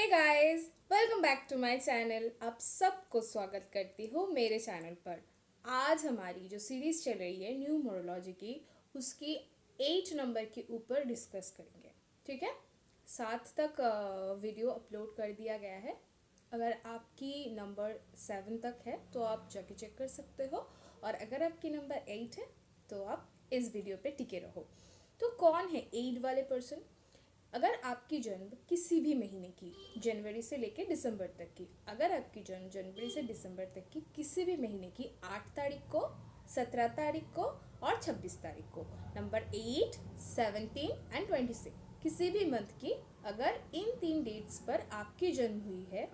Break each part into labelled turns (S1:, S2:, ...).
S1: Hey guys, welcome back to my channel. आप सबको स्वागत करती हूँ मेरे चैनल पर। आज हमारी जो सीरीज चल रही है न्यूमरोलॉजी की, उसकी 8 नंबर के ऊपर डिस्कस करेंगे। ठीक है, 7 तक वीडियो अपलोड कर दिया गया है। अगर आपकी नंबर 7 तक है तो आप जाके चेक कर सकते हो, और अगर आपकी नंबर 8 है तो आप इस वीडियो पे टिके रहो। तो कौन है 8 वाले पर्सन? अगर आपकी जन्म किसी भी महीने की, जनवरी से लेकर दिसंबर तक की, अगर आपकी जन्म जनवरी से दिसंबर तक की किसी भी महीने की 8 तारीख को, 17 तारीख को और 26 तारीख को, नंबर 8, 17 एंड 26, किसी भी मंथ की अगर इन 3 डेट्स पर आपकी जन्म हुई है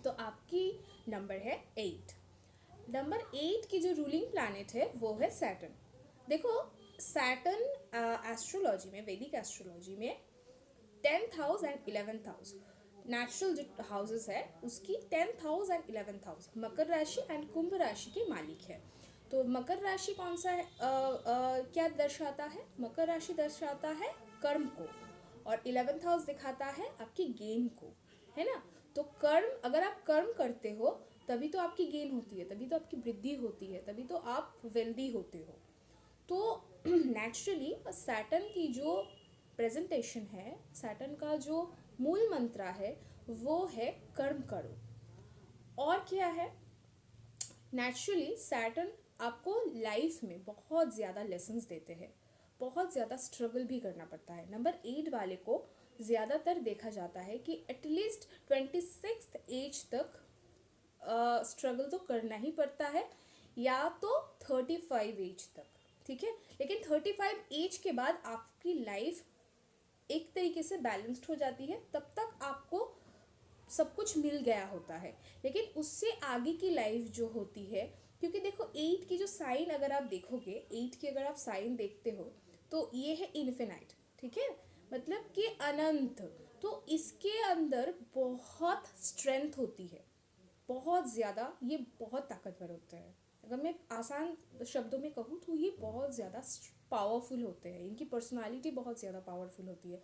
S1: तो आपकी नंबर है 8। नंबर 8 की जो रूलिंग प्लैनेट है वो है सैटर्न। देखो, सैटर्न एस्ट्रोलॉजी में, वैदिक एस्ट्रोलॉजी में 10th house and 11th house, natural जो हाउसेस है उसकी 10th house and 11th house मकर राशि एंड कुंभ राशि के मालिक है। तो मकर राशि कौन सा है, क्या दर्शाता है? मकर राशि दर्शाता है कर्म को, और 11th हाउस दिखाता है आपकी गेन को, है ना। तो कर्म, अगर आप कर्म करते हो तभी तो आपकी गेन होती है, तभी तो आपकी वृद्धि होती है, तभी तो आप वेल्दी होते हो। तो नेचुरली सैटर्न की जो प्रेजेंटेशन है, सैटर्न का जो मूल मंत्र है वो है कर्म करो। और क्या है, नेचुरली सैटर्न आपको लाइफ में बहुत ज़्यादा लेसन्स देते हैं, बहुत ज़्यादा स्ट्रगल भी करना पड़ता है। नंबर 8 वाले को ज़्यादातर देखा जाता है कि एटलीस्ट 26th एज तक स्ट्रगल तो करना ही पड़ता है, या तो 35 एज तक। ठीक है, लेकिन 35 एज के बाद आपकी लाइफ एक तरीके से बैलेंस्ड हो जाती है, तब तक आपको सब कुछ मिल गया होता है। लेकिन उससे आगे की लाइफ जो होती है, क्योंकि देखो 8 की जो साइन अगर आप देखोगे, 8 की अगर आप साइन देखते हो तो ये है इन्फिनाइट। ठीक है, मतलब कि अनंत। तो इसके अंदर बहुत स्ट्रेंथ होती है, बहुत ज़्यादा, ये बहुत ताकतवर होते हैं। अगर मैं आसान शब्दों में कहूँ तो ये बहुत ज़्यादा पावरफुल होते हैं, इनकी पर्सनालिटी बहुत ज़्यादा पावरफुल होती है।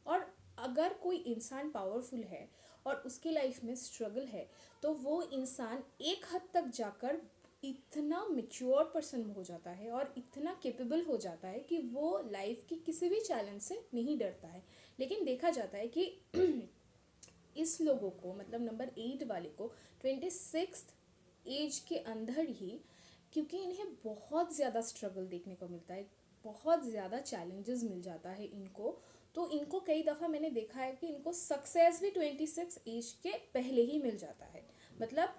S1: और अगर कोई इंसान पावरफुल है और उसकी लाइफ में स्ट्रगल है, तो वो इंसान एक हद तक जाकर इतना मेच्योर पर्सन हो जाता है और इतना कैपेबल हो जाता है कि वो लाइफ की किसी भी चैलेंज से नहीं डरता है। लेकिन देखा जाता है कि इस लोगों को, मतलब नंबर 8 वाले को 26 एज के अंदर ही, क्योंकि इन्हें बहुत ज़्यादा स्ट्रगल देखने को मिलता है, बहुत ज़्यादा चैलेंजेस मिल जाता है इनको, तो इनको कई दफ़ा मैंने देखा है कि इनको सक्सेस भी 26 एज के पहले ही मिल जाता है। मतलब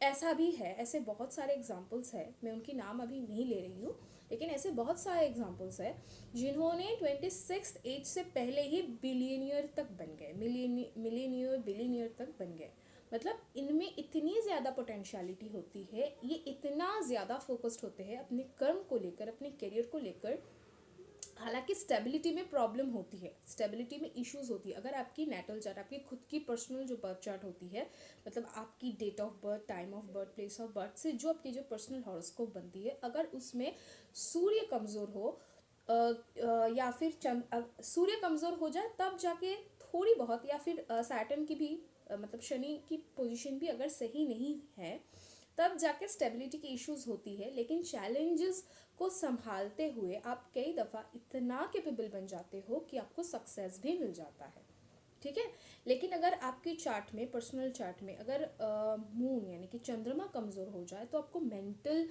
S1: ऐसा भी है, ऐसे बहुत सारे एग्जाम्पल्स हैं, मैं उनकी नाम अभी नहीं ले रही हूँ, लेकिन ऐसे बहुत सारे एग्जाम्पल्स हैं जिन्होंने 26 एज से पहले ही बिलियनियर तक बन गए, मिलीनियर बिलियनियर तक बन गए। मतलब इनमें इतनी ज़्यादा पोटेंशियलिटी होती है, ये इतना ज़्यादा फोकस्ड होते हैं अपने कर्म को लेकर, अपने करियर को लेकर। हालांकि स्टेबिलिटी में प्रॉब्लम होती है, स्टेबिलिटी में इश्यूज होती है। अगर आपकी नेटल चार्ट, आपकी खुद की पर्सनल जो बर्थ चार्ट होती है, मतलब आपकी date of birth, time of birth, place of birth से जो आपकी जो पर्सनल हॉरोस्कोप बनती है, अगर उसमें सूर्य कमज़ोर हो, या फिर सूर्य कमज़ोर हो जाए तब जाके थोड़ी बहुत, या फिर सैटर्न की भी मतलब शनि की पोजीशन भी अगर सही नहीं है, तब जाके स्टेबिलिटी की इश्यूज होती है। लेकिन चैलेंजेस को संभालते हुए आप कई दफ़ा इतना कैपेबल बन जाते हो कि आपको सक्सेस भी मिल जाता है। ठीक है, लेकिन अगर आपके चार्ट में, पर्सनल चार्ट में अगर मून यानी कि चंद्रमा कमज़ोर हो जाए तो आपको मेंटल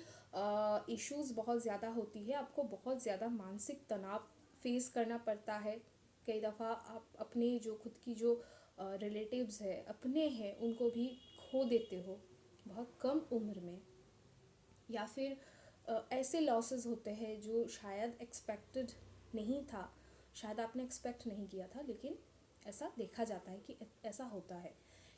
S1: इश्यूज बहुत ज़्यादा होती है, आपको बहुत ज़्यादा मानसिक तनाव फेस करना पड़ता है। कई दफ़ा आप अपने जो खुद की जो रिलेटिव्स है, अपने हैं, उनको भी खो देते हो बहुत कम उम्र में, या फिर ऐसे लॉसेस होते हैं जो शायद एक्सपेक्टेड नहीं था, शायद आपने एक्सपेक्ट नहीं किया था, लेकिन ऐसा देखा जाता है कि ऐसा होता है।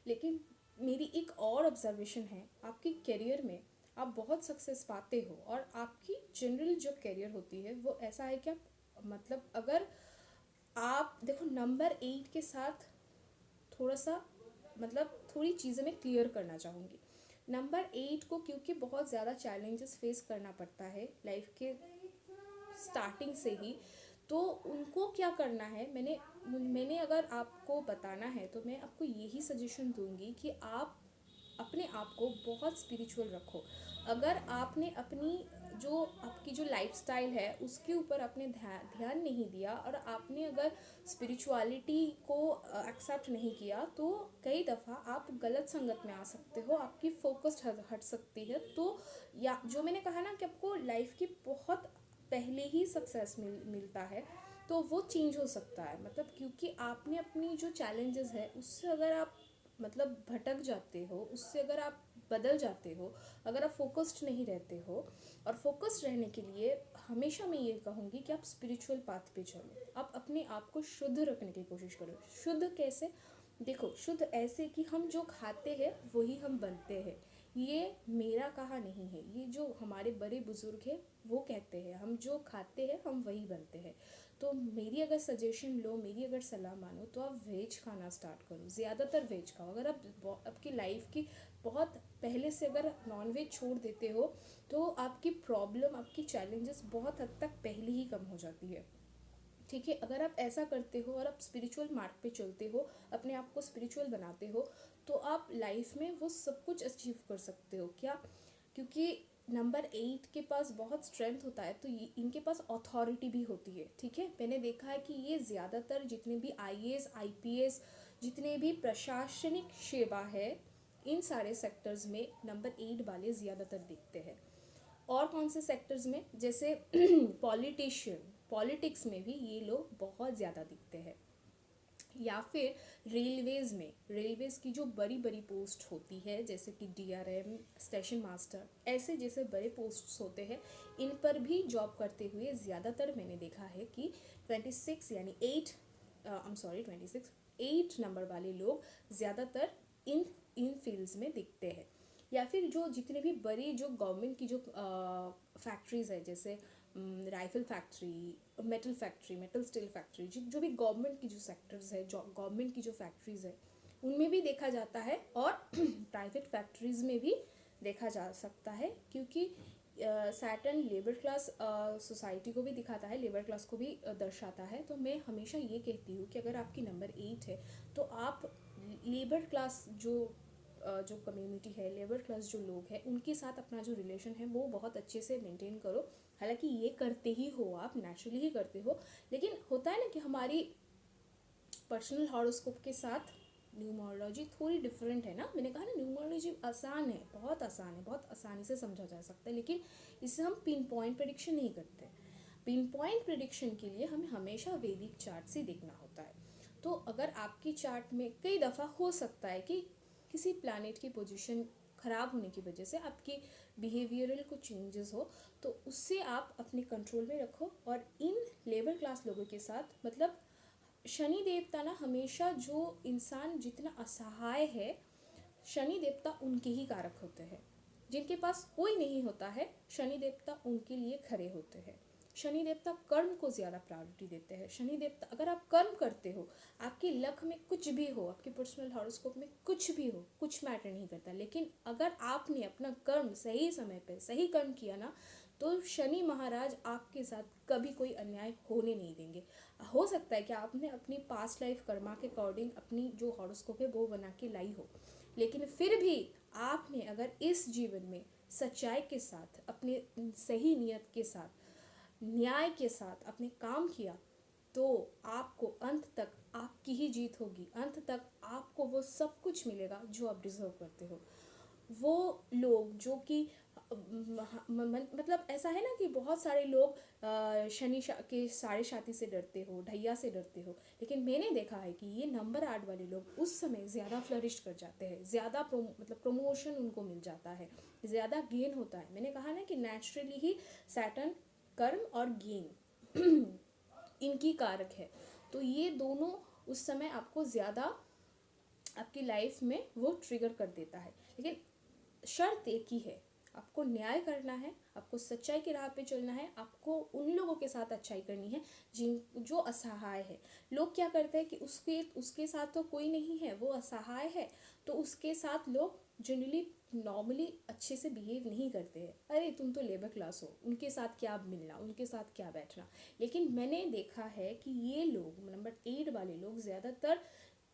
S1: लेकिन मेरी एक और ऑब्जर्वेशन है, आपके करियर में आप बहुत सक्सेस पाते हो, और आपकी जनरल जो करियर होती है वो ऐसा है कि आप, मतलब अगर आप देखो नंबर 8 के साथ थोड़ा सा, मतलब थोड़ी चीज़ें मैं क्लियर करना चाहूँगी। नंबर 8 को क्योंकि बहुत ज़्यादा चैलेंजेस फेस करना पड़ता है लाइफ के स्टार्टिंग से ही, तो उनको क्या करना है, मैंने अगर आपको बताना है तो मैं आपको यही सजेशन दूंगी कि आप अपने आप को बहुत स्पिरिचुअल रखो। अगर आपने अपनी जो आपकी जो लाइफस्टाइल है उसके ऊपर आपने ध्यान नहीं दिया और आपने अगर स्पिरिचुअलिटी को एक्सेप्ट नहीं किया, तो कई दफ़ा आप गलत संगत में आ सकते हो, आपकी फोकस हट सकती है। तो या जो मैंने कहा ना कि आपको लाइफ की बहुत पहले ही सक्सेस मिलता है, तो वो चेंज हो सकता है। मतलब क्योंकि आपने अपनी जो चैलेंजेस है उससे अगर आप मतलब भटक जाते हो, उससे अगर आप बदल जाते हो, अगर आप फोकस्ड नहीं रहते हो, और फोकस्ड रहने के लिए हमेशा मैं ये कहूँगी कि आप स्पिरिचुअल पाथ पे चलो। आप अपने आप को शुद्ध रखने की कोशिश करो। शुद्ध कैसे? देखो, शुद्ध ऐसे कि हम जो खाते हैं वही हम बनते हैं। ये मेरा कहा नहीं है, ये जो हमारे बड़े बुजुर्ग हैं वो कहते हैं, हम जो खाते हैं हम वही बनते हैं। तो मेरी अगर सजेशन लो, मेरी अगर सलाह मानो, तो आप वेज खाना स्टार्ट करो, ज़्यादातर वेज खाओ। अगर आप आपकी लाइफ की बहुत पहले से अगर नॉन वेज छोड़ देते हो, तो आपकी प्रॉब्लम, आपकी चैलेंजेस बहुत हद तक पहले ही कम हो जाती है। ठीक है, अगर आप ऐसा करते हो और आप स्पिरिचुअल मार्ग पे चलते हो, अपने आप को स्पिरिचुअल बनाते हो, तो आप लाइफ में वो सब कुछ अचीव कर सकते हो। क्या? क्योंकि नंबर 8 के पास बहुत स्ट्रेंथ होता है, तो इनके पास अथॉरिटी भी होती है। ठीक है, मैंने देखा है कि ये ज़्यादातर जितने भी आईएएस आईपीएस, जितने भी प्रशासनिक सेवा है, इन सारे सेक्टर्स में नंबर 8 वाले ज़्यादातर दिखते हैं। और कौन से सेक्टर्स में? जैसे पॉलिटिशियन, पॉलिटिक्स में भी ये लोग बहुत ज़्यादा दिखते हैं। या फिर रेलवेज में, रेलवेज की जो बड़ी बड़ी पोस्ट होती है, जैसे कि डीआरएम, स्टेशन मास्टर, ऐसे जैसे बड़े पोस्ट्स होते हैं, इन पर भी जॉब करते हुए ज़्यादातर मैंने देखा है कि 26 यानी 8 26 8 नंबर वाले लोग ज़्यादातर इन फील्ड्स में दिखते हैं। या फिर जो जितने भी बड़ी जो गवर्नमेंट की जो फैक्ट्रीज है, जैसे rifle factory, metal steel factory, जो भी गवर्नमेंट की जो सेक्टर्स है, जो गवर्नमेंट की जो फैक्ट्रीज है, उनमें भी देखा जाता है, और प्राइवेट फैक्ट्रीज में भी देखा जा सकता है। क्योंकि सैटर्न लेबर क्लास सोसाइटी को भी दिखाता है, लेबर क्लास को भी दर्शाता है। तो मैं हमेशा ये कहती हूँ कि अगर आपकी नंबर 8 है, तो आप लेबर क्लास जो कम्युनिटी है, लेबर क्लास जो लोग हैं, उनके साथ अपना जो रिलेशन है वो बहुत अच्छे से मेंटेन करो। हालांकि ये करते ही हो, आप नेचुरली ही करते हो, लेकिन होता है ना कि हमारी पर्सनल हॉरोस्कोप के साथ न्यूमरोलॉजी थोड़ी डिफरेंट है ना। मैंने कहा ना, न्यूमरोलॉजी आसान है, बहुत आसान है, बहुत आसानी से समझा जा सकता है, लेकिन इससे हम पिन पॉइंट प्रेडिक्शन नहीं करते। पिन पॉइंट प्रेडिक्शन के लिए हमें हमेशा वैदिक चार्ट से देखना होता है। तो अगर आपकी चार्ट में कई दफ़ा हो सकता है कि किसी प्लैनेट की पोजीशन ख़राब होने की वजह से आपकी बिहेवियरल कुछ चेंजेस हो, तो उससे आप अपने कंट्रोल में रखो। और इन लेबर क्लास लोगों के साथ, मतलब शनि देवता ना, हमेशा जो इंसान जितना असहाय है, शनि देवता उनके ही कारक होते हैं। जिनके पास कोई नहीं होता है, शनि देवता उनके लिए खड़े होते हैं। शनि देवता कर्म को ज़्यादा प्रायोरिटी देते हैं। शनि देवता, अगर आप कर्म करते हो, आपकी लक में कुछ भी हो, आपके पर्सनल हॉरोस्कोप में कुछ भी हो, कुछ मैटर नहीं करता, लेकिन अगर आपने अपना कर्म सही समय पर सही कर्म किया ना, तो शनि महाराज आपके साथ कभी कोई अन्याय होने नहीं देंगे। हो सकता है कि आपने अपनी पास्ट लाइफ कर्मा के अकॉर्डिंग अपनी जो हॉरोस्कोप है वो बना के लाई हो, लेकिन फिर भी आपने अगर इस जीवन में सच्चाई के साथ, अपने सही नियत के साथ, न्याय के साथ अपने काम किया, तो आपको अंत तक आपकी ही जीत होगी। अंत तक आपको वो सब कुछ मिलेगा जो आप डिजर्व करते हो। वो लोग जो कि मतलब ऐसा है ना कि बहुत सारे लोग के साढ़े साथी से डरते हो, ढैया से डरते हो, लेकिन मैंने देखा है कि ये नंबर 8 वाले लोग उस समय ज़्यादा फ्लरिश कर जाते हैं, ज़्यादा मतलब प्रमोशन उनको मिल जाता है, ज़्यादा गेन होता है। मैंने कहा ना कि नेचुरली ही सैटर्न कर्म और गेन इनकी कारक है, तो ये दोनों उस समय आपको ज़्यादा आपकी लाइफ में वो ट्रिगर कर देता है। लेकिन शर्त एक ही है, आपको न्याय करना है, आपको सच्चाई की राह पे चलना है, आपको उन लोगों के साथ अच्छाई करनी है जिन जो असहाय है। लोग क्या करते हैं कि उसके उसके साथ तो कोई नहीं है, वो असहाय है, तो उसके साथ लोग जनरली नॉर्मली अच्छे से बिहेव नहीं करते हैं। अरे तुम तो लेबर क्लास हो, उनके साथ क्या मिलना, उनके साथ क्या बैठना। लेकिन मैंने देखा है कि ये लोग नंबर 8 वाले लोग ज़्यादातर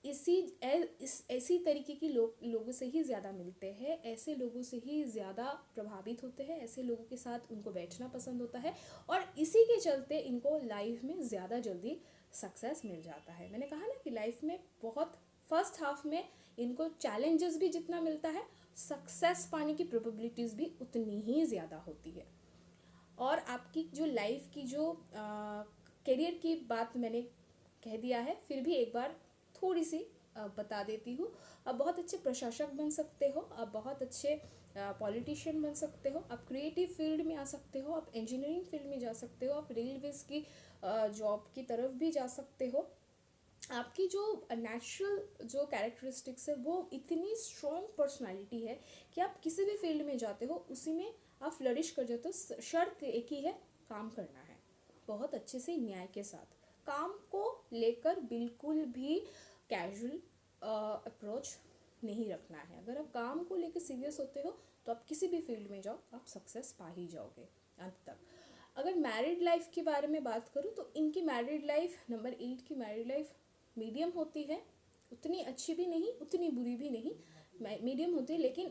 S1: ऐसी तरीके की लोगों से ही ज़्यादा मिलते हैं, ऐसे लोगों से ही ज़्यादा प्रभावित होते हैं, ऐसे लोगों के साथ उनको बैठना पसंद होता है, और इसी के चलते इनको लाइफ में ज़्यादा जल्दी सक्सेस मिल जाता है। मैंने कहा ना कि लाइफ में बहुत फर्स्ट हाफ में इनको चैलेंजेस भी जितना मिलता है, सक्सेस पाने की प्रोबेबिलिटीज़ भी उतनी ही ज़्यादा होती है। और आपकी जो लाइफ की जो करियर की बात मैंने कह दिया है, फिर भी एक बार थोड़ी सी बता देती हूँ। आप बहुत अच्छे प्रशासक बन सकते हो, आप बहुत अच्छे पॉलिटिशियन बन सकते हो, आप क्रिएटिव फील्ड में आ सकते हो, आप इंजीनियरिंग फील्ड में जा सकते हो, आप रेलवेज़ की जॉब की तरफ भी जा सकते हो। आपकी जो नेचुरल जो कैरेक्टरिस्टिक्स है वो इतनी स्ट्रॉन्ग पर्सनालिटी है कि आप किसी भी फील्ड में जाते हो उसी में आप फ्लरिश कर जाते हो। शर्त एक ही है, काम करना है बहुत अच्छे से न्याय के साथ। काम को लेकर बिल्कुल भी कैजुअल अप्रोच नहीं रखना है। अगर आप काम को लेकर सीरियस होते हो तो आप किसी भी फील्ड में जाओ, आप सक्सेस पा ही जाओगे अंत तक। अगर मैरिड लाइफ के बारे में बात करूँ तो इनकी मैरिड लाइफ, नंबर 8 की मैरिड लाइफ मीडियम होती है, उतनी अच्छी भी नहीं उतनी बुरी भी नहीं, मीडियम होती है। लेकिन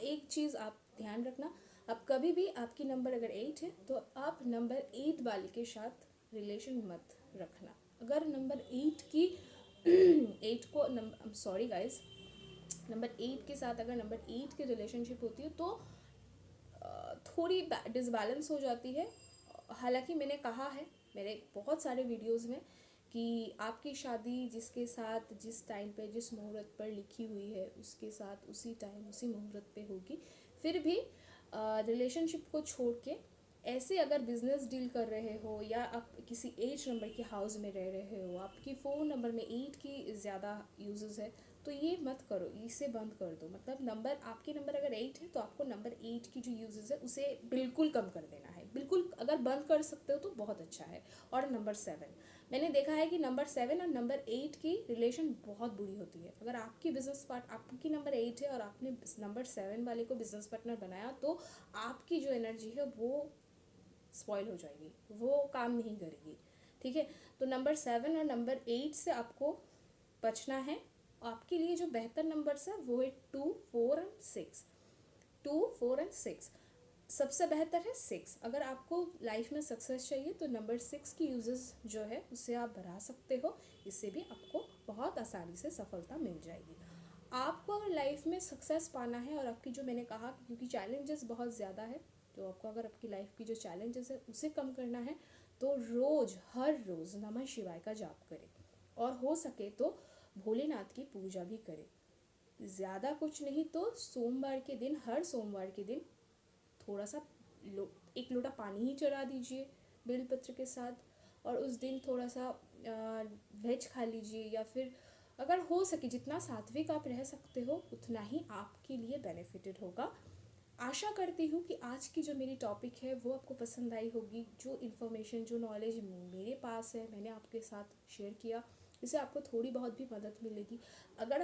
S1: एक चीज़ आप ध्यान रखना, आप कभी भी आपकी नंबर अगर 8 है तो आप नंबर 8 वाले के साथ रिलेशन मत रखना। अगर नंबर 8 की 8 को नंबर सॉरी गाइस, नंबर 8 के साथ अगर नंबर 8 की रिलेशनशिप होती है तो थोड़ी डिसबैलेंस हो जाती है। हालांकि मैंने कहा है मेरे बहुत सारे वीडियोस में कि आपकी शादी जिसके साथ जिस टाइम पे जिस मुहूर्त पर लिखी हुई है उसके साथ उसी टाइम उसी मुहूर्त पे होगी। फिर भी रिलेशनशिप को छोड़ के ऐसे अगर बिजनेस डील कर रहे हो या आप किसी 8 नंबर के हाउस में रह रहे हो, आपकी फ़ोन नंबर में 8 की ज़्यादा यूजेस है, तो ये मत करो, इसे बंद कर दो। मतलब नंबर आपकी नंबर अगर 8 है तो आपको नंबर 8 की जो यूजेस है उसे बिल्कुल कम कर देना है। बिल्कुल अगर बंद कर सकते हो तो बहुत अच्छा है। और नंबर 7, मैंने देखा है कि नंबर 7 और नंबर 8 की रिलेशन बहुत बुरी होती है। अगर आपकी आपकी नंबर 8 है और आपने नंबर 7 वाले को बिजनेस पार्टनर बनाया तो आपकी जो एनर्जी है वो स्पॉइल हो जाएगी, वो काम नहीं करेगी। ठीक है, तो नंबर 7 और नंबर 8 से आपको बचना है। आपके लिए जो बेहतर नंबर्स है वो है 2, 4 एंड 6। 2, 4 एंड 6 सबसे बेहतर है 6। अगर आपको लाइफ में सक्सेस चाहिए तो नंबर 6 की यूजेस जो है उसे आप बढ़ा सकते हो, इससे भी आपको बहुत आसानी से सफलता मिल जाएगी। आपको अगर लाइफ में सक्सेस पाना है और आपकी जो मैंने कहा क्योंकि चैलेंजेस बहुत ज़्यादा है, तो आपको अगर आपकी लाइफ की जो चैलेंजेस है उसे कम करना है तो हर रोज़ नमः शिवाय का जाप करें, और हो सके तो भोलेनाथ की पूजा भी करें। ज़्यादा कुछ नहीं तो सोमवार के दिन, हर सोमवार के दिन थोड़ा सा एक लोटा पानी ही चढ़ा दीजिए बेलपत्र के साथ, और उस दिन थोड़ा सा वेज खा लीजिए, या फिर अगर हो सके जितना सात्विक आप रह सकते हो उतना ही आपके लिए बेनिफिटेड होगा। आशा करती हूँ कि आज की जो मेरी टॉपिक है वो आपको पसंद आई होगी। जो इन्फॉर्मेशन जो नॉलेज मेरे पास है मैंने आपके साथ शेयर किया, इससे आपको थोड़ी बहुत भी मदद मिलेगी। अगर